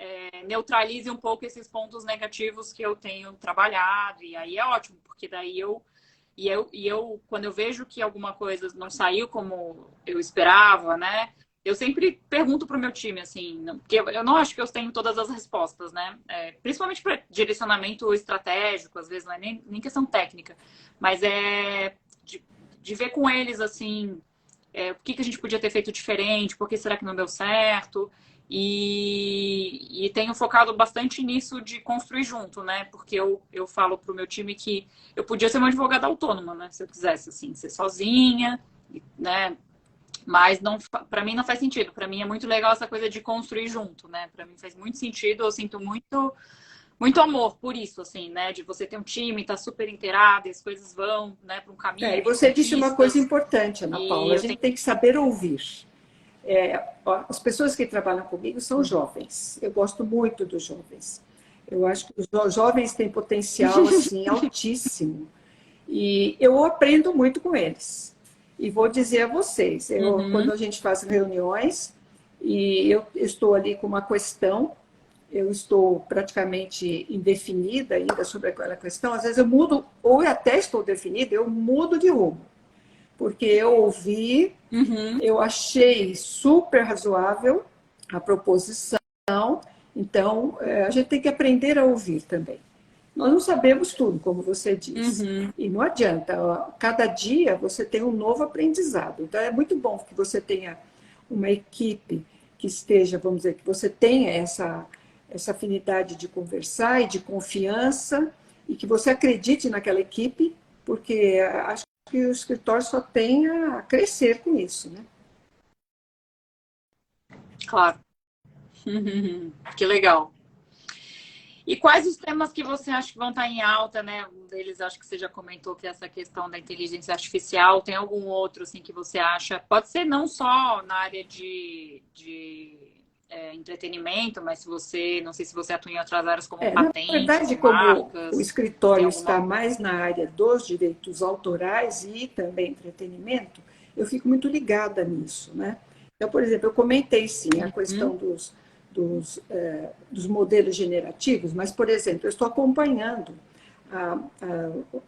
neutralize um pouco esses pontos negativos que eu tenho trabalhado. E aí é ótimo, porque daí quando eu vejo que alguma coisa não saiu como eu esperava, né? Eu sempre pergunto para o meu time, assim, porque eu não acho que eu tenho todas as respostas, né? Principalmente para direcionamento estratégico, às vezes não é nem questão técnica, mas de ver com eles, assim, o que a gente podia ter feito diferente, por que será que não deu certo. E tenho focado bastante nisso de construir junto, né? Porque eu falo pro meu time que eu podia ser uma advogada autônoma, né? Se eu quisesse, assim, ser sozinha, né? Mas para mim não faz sentido. Para mim é muito legal essa coisa de construir junto, né? Para mim faz muito sentido. Eu sinto muito amor por isso, assim, né? De você ter um time, tá super inteirado, e as coisas vão, né, para um caminho, E tem você disse uma coisa conquistas. importante, Ana Paula, E a eu gente tenho. tem que saber ouvir. As pessoas que trabalham comigo são jovens, eu gosto muito dos jovens. Eu acho que os jovens têm potencial assim altíssimo e eu aprendo muito com eles. E vou dizer a vocês, quando Uhum. a gente faz reuniões e eu estou ali com uma questão, eu estou praticamente indefinida ainda sobre aquela questão, às vezes eu mudo, ou eu até estou definida, eu mudo de rumo, porque eu ouvi, Uhum. eu achei super razoável a proposição, então a gente tem que aprender a ouvir também. Nós não sabemos tudo, como você diz, Uhum. e não adianta, cada dia você tem um novo aprendizado. Então é muito bom que você tenha uma equipe que esteja, vamos dizer, que você tenha essa afinidade de conversar e de confiança, e que você acredite naquela equipe, porque acho que o escritório só tem a crescer com isso, né? Claro. Que legal. E quais os temas que você acha que vão estar em alta, né? Um deles, acho que você já comentou que é essa questão da inteligência artificial. Tem algum outro, assim, que você acha? Pode ser não só na área de entretenimento, mas se você, não sei se você atua em outras áreas como Na patentes verdade, ou como o marcas. Tem escritório alguma? está mais na área dos direitos autorais e também entretenimento, eu fico muito ligada nisso, né? Então, por exemplo, eu comentei sim a questão Uhum. dos modelos generativos, mas, por exemplo, eu estou acompanhando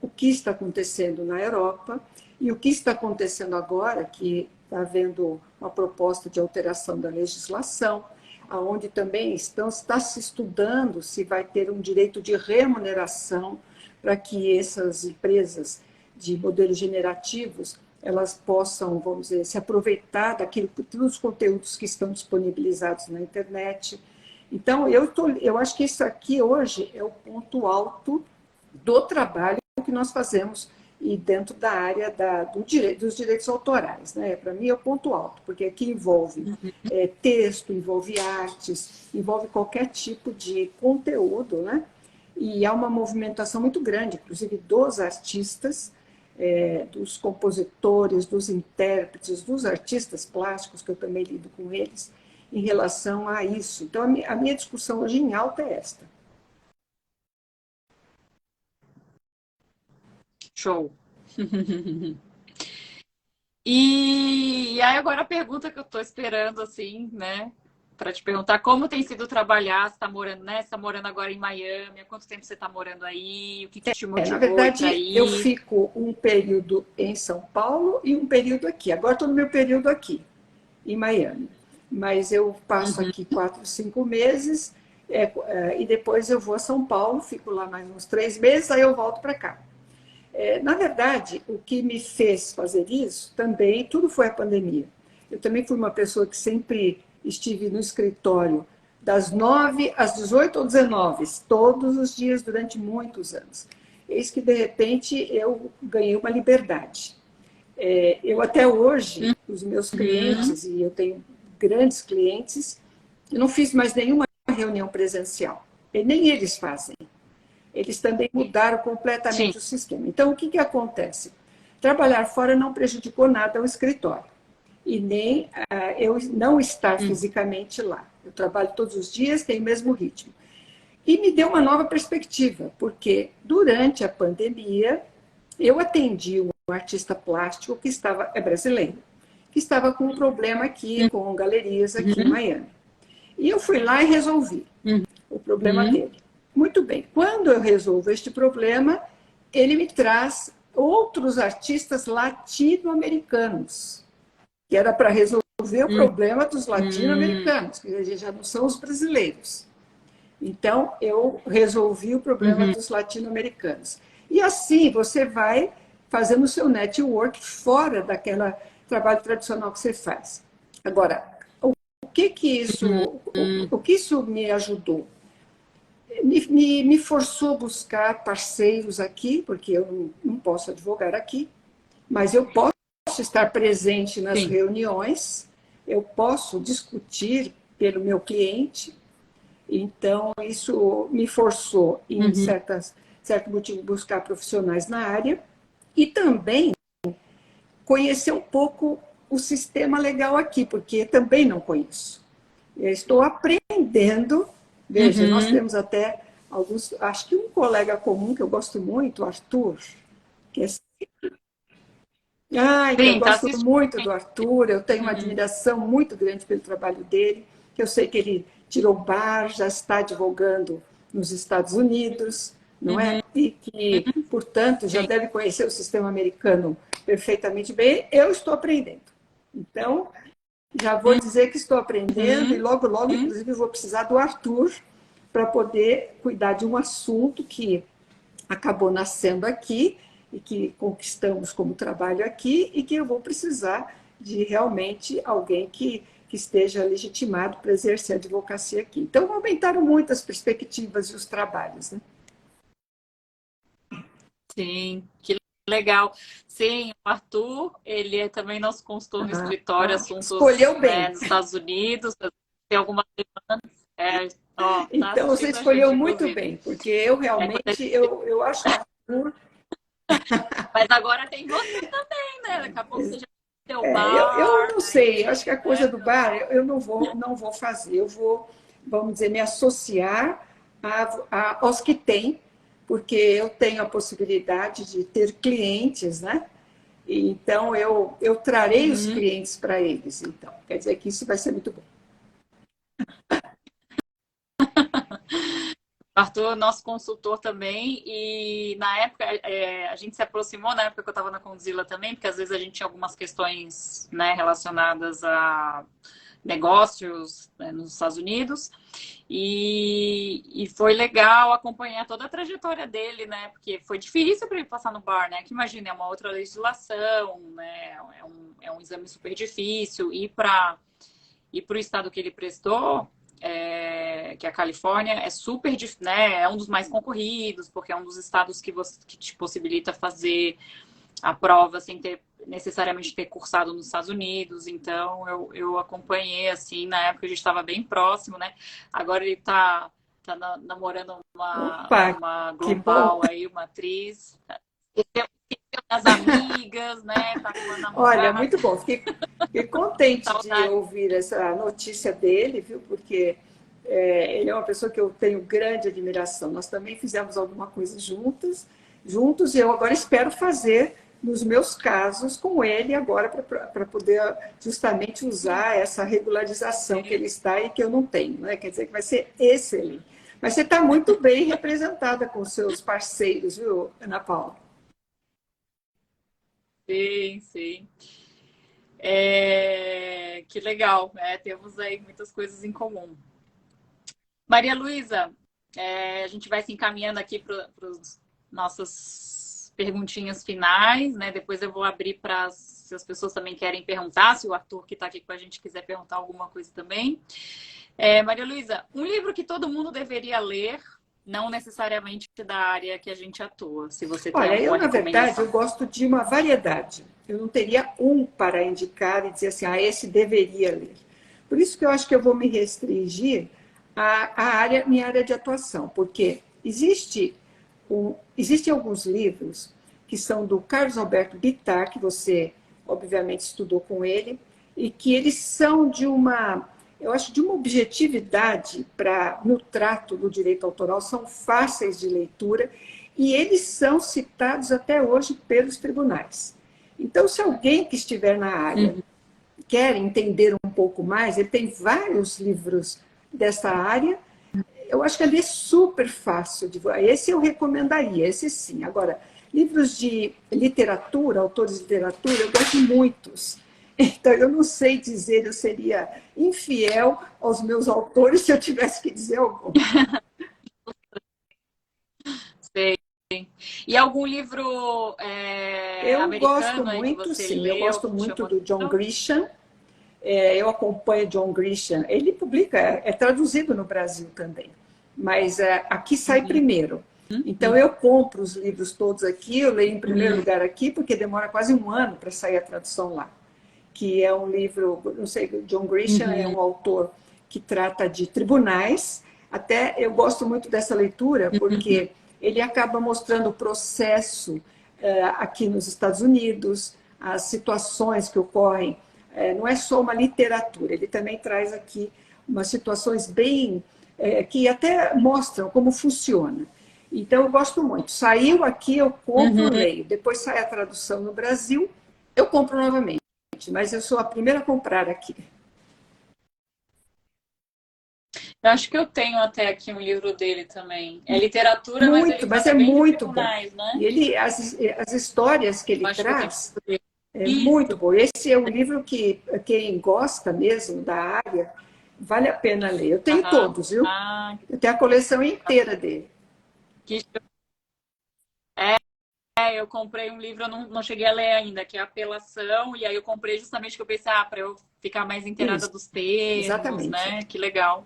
o que está acontecendo na Europa e o que está acontecendo agora, que está havendo uma proposta de alteração da legislação, onde também está se estudando se vai ter um direito de remuneração para que essas empresas de modelos generativos elas possam, vamos dizer, se aproveitar dos conteúdos que estão disponibilizados na internet. Então, eu acho que isso aqui hoje é o ponto alto do trabalho que nós fazemos e dentro da área dos direitos autorais. Né? Para mim é o ponto alto, porque aqui envolve texto, envolve artes, envolve qualquer tipo de conteúdo, né? E há uma movimentação muito grande, inclusive dos artistas, dos compositores, dos intérpretes, dos artistas plásticos, que eu também lido com eles, em relação a isso. Então, a minha discussão hoje em alta é esta. Show. E aí agora a pergunta que eu tô esperando, assim, né? Para te perguntar como tem sido trabalhar, você tá morando, né? Você tá morando agora em Miami, há quanto tempo você tá morando aí? O que te Na motivou para verdade, eu ir? fico um período em São Paulo e um período aqui. Agora estou no meu período aqui, em Miami. Mas eu passo Uhum. aqui 4, 5 meses e depois eu vou a São Paulo, fico lá mais uns 3 meses, aí eu volto para cá. Na verdade, o que me fez fazer isso também, tudo foi a pandemia. Eu também fui uma pessoa que sempre estive no escritório das 9 às 18 ou 19, todos os dias durante muitos anos. Eis que, de repente, eu ganhei uma liberdade. Eu até hoje, os meus Uhum. clientes, e eu tenho grandes clientes, eu não fiz mais nenhuma reunião presencial. E nem eles fazem. Eles também mudaram Sim. completamente o sistema. Então, o que, que acontece? Trabalhar fora não prejudicou nada ao escritório. E nem eu não estar Uhum. fisicamente lá. Eu trabalho todos os dias, tenho o mesmo ritmo. E me deu uma nova perspectiva, porque durante a pandemia eu atendi um artista plástico que é brasileiro, que estava com um problema aqui com galerias aqui em Uhum. Miami. E eu fui lá e resolvi o problema Uhum. dele. Muito bem, quando eu resolvo este problema, ele me traz outros artistas latino-americanos, que era para resolver o problema dos Uhum. latino-americanos, que já não são os brasileiros. Então, eu resolvi o problema Uhum. dos latino-americanos. E assim você vai fazendo o seu network fora daquele trabalho tradicional que você faz. Agora, o que isso me ajudou? Me forçou a buscar parceiros aqui, porque eu não posso advogar aqui, mas eu posso posso estar presente nas reuniões, eu posso discutir pelo meu cliente, então isso me forçou, em certo motivo, buscar profissionais na área e também conhecer um pouco o sistema legal aqui, porque também não conheço. Eu estou aprendendo, veja, nós temos até alguns, acho que um colega comum que eu gosto muito, Arthur, que é então, eu Sim, tá gosto assistindo. muito do Arthur, eu tenho uma admiração muito grande pelo trabalho dele, que eu sei que ele tirou bar, já está advogando nos Estados Unidos, não é? E que, portanto, já deve conhecer o sistema americano perfeitamente bem. Eu estou aprendendo. Então, já vou dizer que estou aprendendo e logo, logo, inclusive, vou precisar do Arthur para poder cuidar de um assunto que acabou nascendo aqui e que conquistamos como trabalho aqui e que eu vou precisar de realmente alguém que esteja legitimado para exercer a advocacia aqui. Então, aumentaram muito as perspectivas e os trabalhos, né? Sim, que legal. Sim, o Arthur, ele é também nosso consultor no escritório, assuntos, Escolheu né, bem. nos Estados Unidos, tem algumas demandas. Tá Então, você assistindo a escolheu gente, muito inclusive. bem, porque eu realmente, eu acho que o Arthur... Mas agora tem você também, né? Daqui a pouco você já tem o eu bar, não sei, eu aí, acho que a coisa né? do bar eu não vou fazer, eu vou, vamos dizer, me associar aos que têm, porque eu tenho a possibilidade de ter clientes, né? E então eu trarei os clientes para eles, então. Quer dizer que isso vai ser muito bom. Arthur, nosso consultor também, e na época a gente se aproximou na época que eu estava na Condzilla também, porque às vezes a gente tinha algumas questões, né, relacionadas a negócios, né, nos Estados Unidos, e foi legal acompanhar toda a trajetória dele, né, porque foi difícil para ele passar no bar, né, que imagina, é uma outra legislação, né, é um exame super difícil, e para o estado que ele prestou, que é a Califórnia, é super, né, é um dos mais concorridos, porque é um dos estados que te possibilita fazer a prova sem ter necessariamente ter cursado nos Estados Unidos. Então, eu acompanhei, assim, na época a gente estava bem próximo, né? Agora ele tá namorando Opa, uma que bom! global aí, uma atriz. Esqueceu das amigas, né? Tá com uma Olha, namorada. muito bom. Fiquei contente de Saudade. ouvir essa notícia dele, viu? Porque ele é uma pessoa que eu tenho grande admiração. Nós também fizemos alguma coisa juntos, e eu agora espero fazer nos meus casos com ele agora para poder justamente usar essa regularização que ele está e que eu não tenho, né? Quer dizer que vai ser excelente. Mas você está muito bem representada com seus parceiros, viu, Ana Paula? Sim, sim. Que legal, né? Temos aí muitas coisas em comum. Maria Luísa, a gente vai se encaminhando aqui para as nossas perguntinhas finais, né? Depois eu vou abrir para se as pessoas também querem perguntar, se o Arthur que está aqui com a gente quiser perguntar alguma coisa também. Maria Luísa, um livro que todo mundo deveria ler, não necessariamente da área que a gente atua, se você tem Olha, eu, alguma na verdade, eu recomendação. gosto de uma variedade. Eu não teria um para indicar e dizer assim, esse deveria ler. Por isso que eu acho que eu vou me restringir minha área de atuação, porque existem alguns livros que são do Carlos Alberto Bittar, que você, obviamente, estudou com ele, e que eles são eu acho, de uma objetividade no trato do direito autoral, são fáceis de leitura e eles são citados até hoje pelos tribunais. Então, se alguém que estiver na área quer entender um pouco mais, ele tem vários livros dessa área, eu acho que ele é super fácil. Esse eu recomendaria, esse sim. Agora, livros de literatura, autores de literatura, eu gosto de muitos. Então, eu não sei dizer, eu seria infiel aos meus autores se eu tivesse que dizer algum. Sei. E algum livro Eu gosto americano aí que muito, você sim, eu leu gosto que te muito chamou do John atenção? Grisham. Eu acompanho John Grisham. Ele publica, é traduzido no Brasil também, mas aqui sai primeiro. Então, eu compro os livros todos aqui, eu leio em primeiro lugar aqui, porque demora quase um ano para sair a tradução lá. Que é um livro, não sei, John Grisham é um autor que trata de tribunais. Até eu gosto muito dessa leitura, porque ele acaba mostrando o processo aqui nos Estados Unidos, as situações que ocorrem. Não é só uma literatura, ele também traz aqui umas situações bem... que até mostram como funciona. Então, eu gosto muito. Saiu aqui, eu compro, leio. Depois sai a tradução no Brasil, eu compro novamente. Mas eu sou a primeira a comprar aqui. Eu acho que eu tenho até aqui um livro dele também. É literatura, mas Muito, ele mas é trata bem de muito bom. tribunais, né? E ele, as histórias que ele Acho que eu traz tenho... é Isso. muito bom. Esse é um livro que quem gosta mesmo da área vale a pena ler. Eu tenho todos, viu? Ah, Eu tenho a coleção inteira dele. que... eu comprei um livro, eu não cheguei a ler ainda, que é Apelação, e aí eu comprei justamente que eu pensei, para eu ficar mais inteirada Isso, dos termos, exatamente. né? Que legal.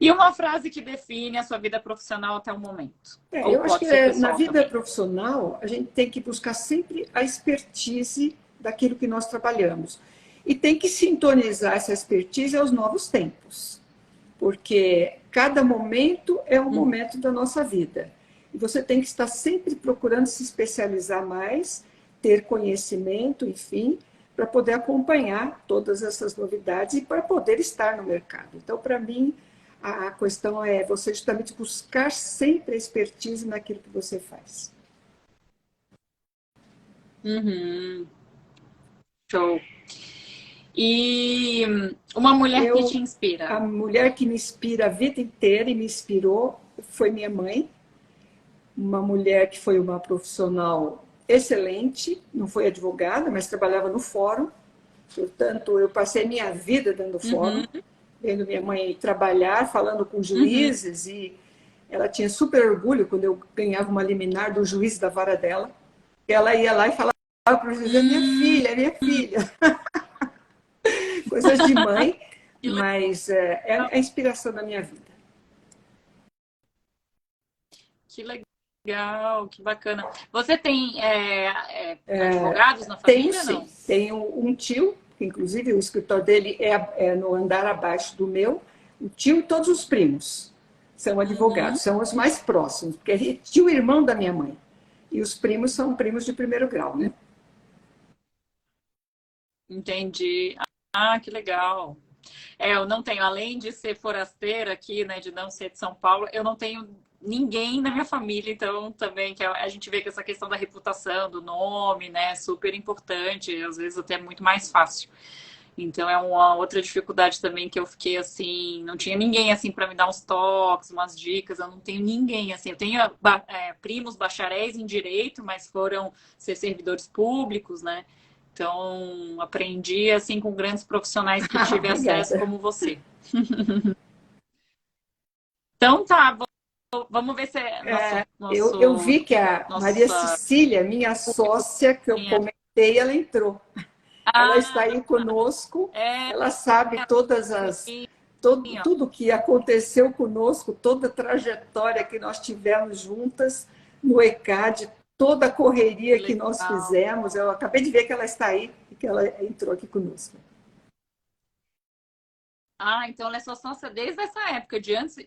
E uma frase que define a sua vida profissional até o momento. Ou Eu acho pode que ser na pessoal vida também. profissional a gente tem que buscar sempre a expertise daquilo que nós trabalhamos. E tem que sintonizar essa expertise aos novos tempos. Porque cada momento é um momento da nossa vida. E você tem que estar sempre procurando se especializar mais, ter conhecimento, enfim, para poder acompanhar todas essas novidades e para poder estar no mercado. Então, para mim, a questão é você justamente buscar sempre a expertise naquilo que você faz. Uhum. Show. E uma mulher que te A inspira. mulher que me inspira a vida inteira e me inspirou foi minha mãe, uma mulher que foi uma profissional excelente, não foi advogada, mas trabalhava no fórum. Portanto, eu passei minha vida dando fórum, vendo minha mãe trabalhar, falando com juízes, e ela tinha super orgulho quando eu ganhava uma liminar do juiz da vara dela. Ela ia lá e falava para o juiz, é minha filha. Coisas de mãe, Que mas é a inspiração da minha vida. Que legal, que bacana. Você tem advogados na Tenho família, sim, não? tenho um tio, que inclusive o escritório dele é no andar abaixo do meu, o tio e todos os primos são advogados, são os mais próximos, porque é tio e irmão da minha mãe. E os primos são primos de primeiro grau, né? Entendi. Ah, que legal. Eu não tenho, além de ser forasteira aqui, né, de não ser de São Paulo, eu não tenho ninguém na minha família, então também que a gente vê que essa questão da reputação, do nome, né, é super importante, às vezes até muito mais fácil. Então é uma outra dificuldade também que eu fiquei assim, não tinha ninguém assim para me dar uns toques, umas dicas, eu não tenho ninguém assim. Eu tenho primos bacharéis em direito, mas foram ser servidores públicos, né? Então aprendi assim com grandes profissionais que tive acesso Obrigada. como você. Então tá, vamos ver se é Eu vi que a Maria nossa Cecília, minha público sócia, que eu tem. comentei, ela entrou. Ela está Ah, aí conosco, é, ela sabe sim, ó, tudo que aconteceu conosco, toda a trajetória que nós tivemos juntas no ECAD, toda a que correria que nós legal. fizemos. Eu acabei de ver que ela está aí e que ela entrou aqui conosco. Ah, então ela é sua sócia desde essa época, antes de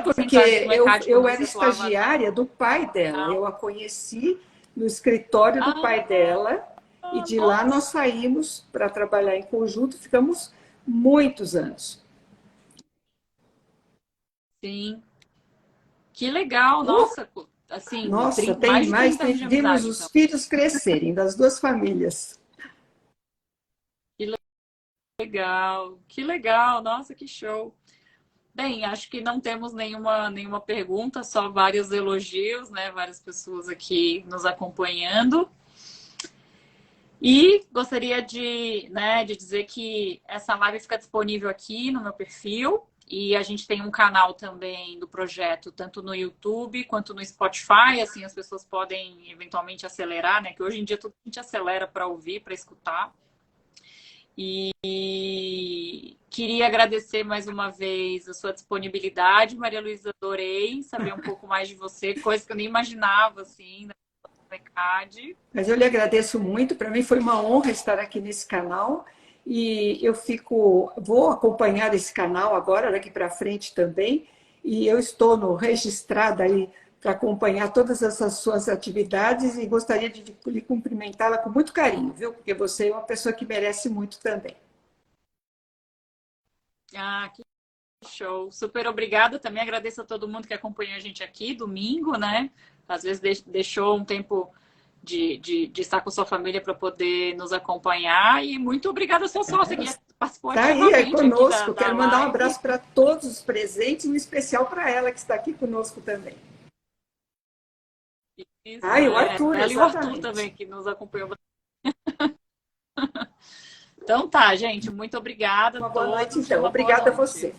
você Porque entrar no ECAD, quando eu era você atuava na estagiária do pai dela. Eu a conheci no escritório do pai Ah, dela e de lá nós nossa, saímos para trabalhar em conjunto. Ficamos muitos anos. sim. Que legal, nossa, assim, Nossa, tem mais de mais, 30 anos de vimos amizade, os então. filhos crescerem das duas famílias. Que que legal, nossa, que show. Bem, acho que não temos nenhuma pergunta, só vários elogios, né? Várias pessoas aqui nos acompanhando. E gostaria de dizer que essa live fica disponível aqui no meu perfil. E a gente tem um canal também do projeto, tanto no YouTube quanto no Spotify. Assim, as pessoas podem eventualmente acelerar, né? Que hoje em dia tudo a gente acelera para ouvir, para escutar. E queria agradecer mais uma vez a sua disponibilidade, Maria Luísa. Adorei saber um pouco mais de você, coisa que eu nem imaginava, assim, na ECAD. Mas eu lhe agradeço muito, para mim foi uma honra estar aqui nesse canal e vou acompanhar esse canal agora, daqui para frente também, e eu estou no registrada aí para acompanhar todas essas suas atividades e gostaria de lhe cumprimentá-la com muito carinho, viu? Porque você é uma pessoa que merece muito também. Ah, que show. Super obrigada. Também agradeço a todo mundo que acompanhou a gente aqui, domingo, né? Às vezes deixou um tempo de estar com sua família para poder nos acompanhar. E muito obrigada ao seu sócio que participou Está aí, é ativamente aqui conosco. da Quero mandar um live. abraço para todos os presentes, em especial para ela que está aqui conosco também. Isso, Ah, e o Arthur, ela e o Arthur exatamente. também, que nos acompanhou. Então tá, gente. Muito obrigada a Uma boa noite, todos e então. uma boa Obrigada a noite. você.